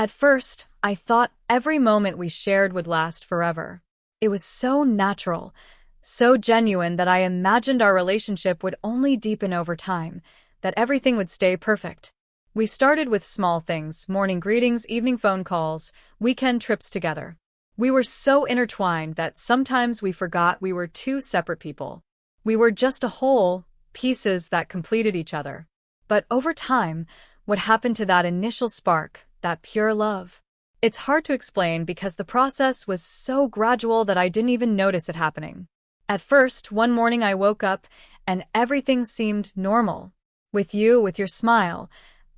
At first, I thought every moment we shared would last forever. It was so natural, so genuine that I imagined our relationship would only deepen over time, that everything would stay perfect. We started with small things, morning greetings, evening phone calls, weekend trips together. We were so intertwined that sometimes we forgot we were two separate people. We were just a whole, pieces that completed each other. But over time, what happened to that initial spark, that pure love? It's hard to explain because the process was so gradual that I didn't even notice it happening. At first, one morning I woke up and everything seemed normal. With you, with your smile,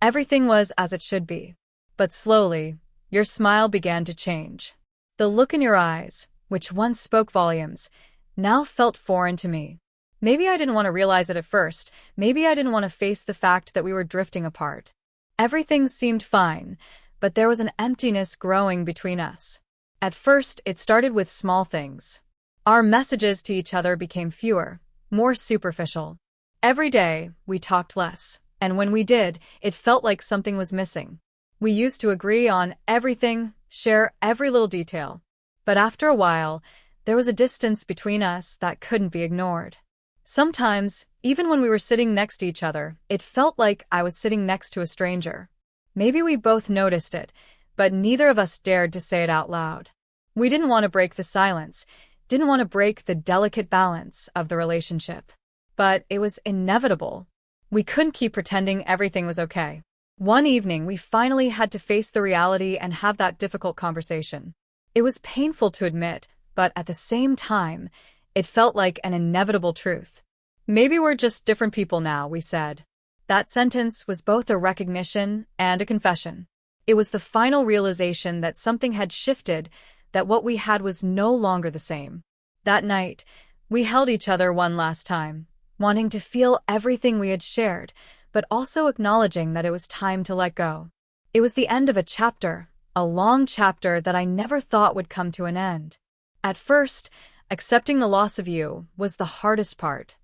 everything was as it should be. But slowly, your smile began to change. The look in your eyes, which once spoke volumes, now felt foreign to me. Maybe I didn't want to realize it at first. Maybe I didn't want to face the fact that we were drifting apart. Everything seemed fine, but there was an emptiness growing between us. At first, it started with small things. Our messages to each other became fewer, more superficial. Every day, we talked less, and when we did, it felt like something was missing. We used to agree on everything, share every little detail. But after a while, there was a distance between us that couldn't be ignored. Sometimes, even when we were sitting next to each other, it felt like I was sitting next to a stranger. Maybe we both noticed it, but neither of us dared to say it out loud. We didn't want to break the silence, didn't want to break the delicate balance of the relationship. But it was inevitable. We couldn't keep pretending everything was okay. One evening, we finally had to face the reality and have that difficult conversation. It was painful to admit, but at the same time, it felt like an inevitable truth. Maybe we're just different people now, we said. That sentence was both a recognition and a confession. It was the final realization that something had shifted, that what we had was no longer the same. That night, we held each other one last time, wanting to feel everything we had shared, but also acknowledging that it was time to let go. It was the end of a chapter, a long chapter that I never thought would come to an end. At first, accepting the loss of you was the hardest part.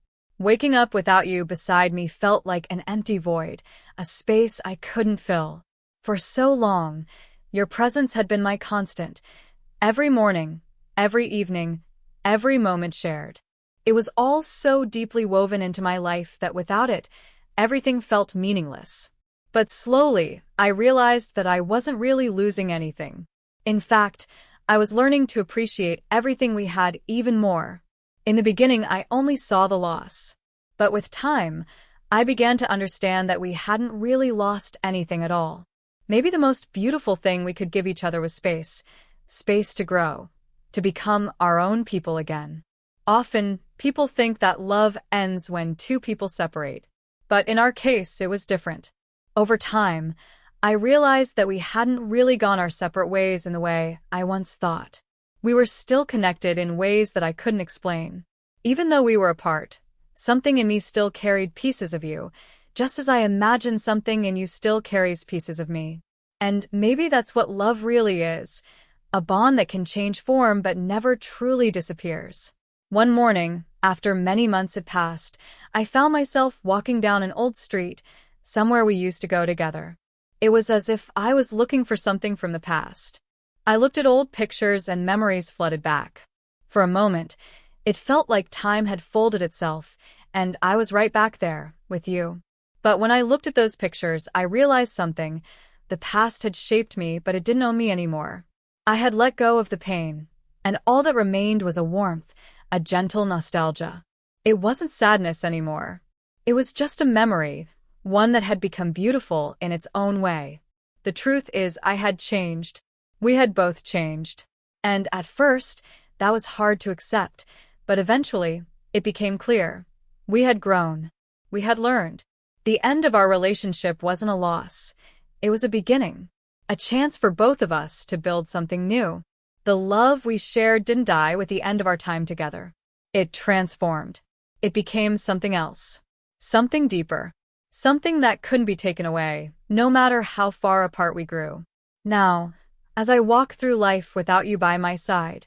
Waking up without you beside me felt like an empty void, a space I couldn't fill. For so long, your presence had been my constant. Every morning, every evening, every moment shared. It was all so deeply woven into my life that without it, everything felt meaningless. But slowly, I realized that I wasn't really losing anything. In fact, I was learning to appreciate everything we had even more. In the beginning, I only saw the loss. But with time, I began to understand that we hadn't really lost anything at all. Maybe the most beautiful thing we could give each other was space. Space to grow, to become our own people again. Often, people think that love ends when two people separate. But in our case, it was different. Over time, I realized that we hadn't really gone our separate ways in the way I once thought. We were still connected in ways that I couldn't explain. Even though we were apart, something in me still carried pieces of you, just as I imagine something in you still carries pieces of me. And maybe that's what love really is, a bond that can change form but never truly disappears. One morning, after many months had passed, I found myself walking down an old street, somewhere we used to go together. It was as if I was looking for something from the past. I looked at old pictures and memories flooded back. For a moment, it felt like time had folded itself, and I was right back there, with you. But when I looked at those pictures, I realized something. The past had shaped me, but it didn't own me anymore. I had let go of the pain, and all that remained was a warmth, a gentle nostalgia. It wasn't sadness anymore. It was just a memory, one that had become beautiful in its own way. The truth is, I had changed. We had both changed. And at first, that was hard to accept, but eventually, it became clear. We had grown. We had learned. The end of our relationship wasn't a loss. It was a beginning, a chance for both of us to build something new. The love we shared didn't die with the end of our time together. It transformed. It became something else. Something deeper. Something that couldn't be taken away, no matter how far apart we grew. Now, as I walk through life without you by my side,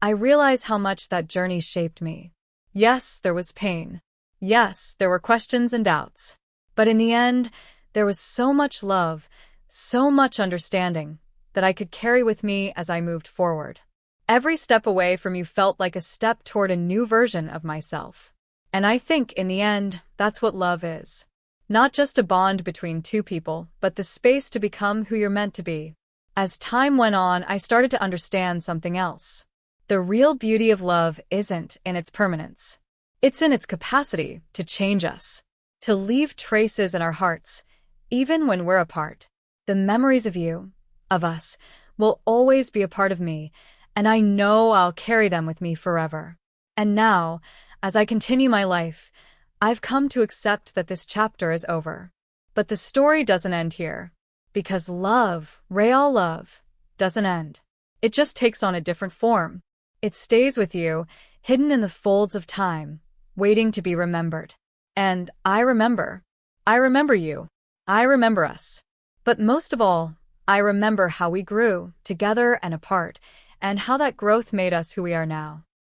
I realize how much that journey shaped me. Yes, there was pain. Yes, there were questions and doubts. But in the end, there was so much love, so much understanding, that I could carry with me as I moved forward. Every step away from you felt like a step toward a new version of myself. And I think, in the end, that's what love is. Not just a bond between two people, but the space to become who you're meant to be. As time went on, I started to understand something else. The real beauty of love isn't in its permanence. It's in its capacity to change us, to leave traces in our hearts, even when we're apart. The memories of you, of us, will always be a part of me, and I know I'll carry them with me forever. And now, as I continue my life, I've come to accept that this chapter is over. But the story doesn't end here. Because love, real love, doesn't end. It just takes on a different form. It stays with you, hidden in the folds of time, waiting to be remembered. And I remember. I remember you. I remember us. But most of all, I remember how we grew, together and apart, and how that growth made us who we are now.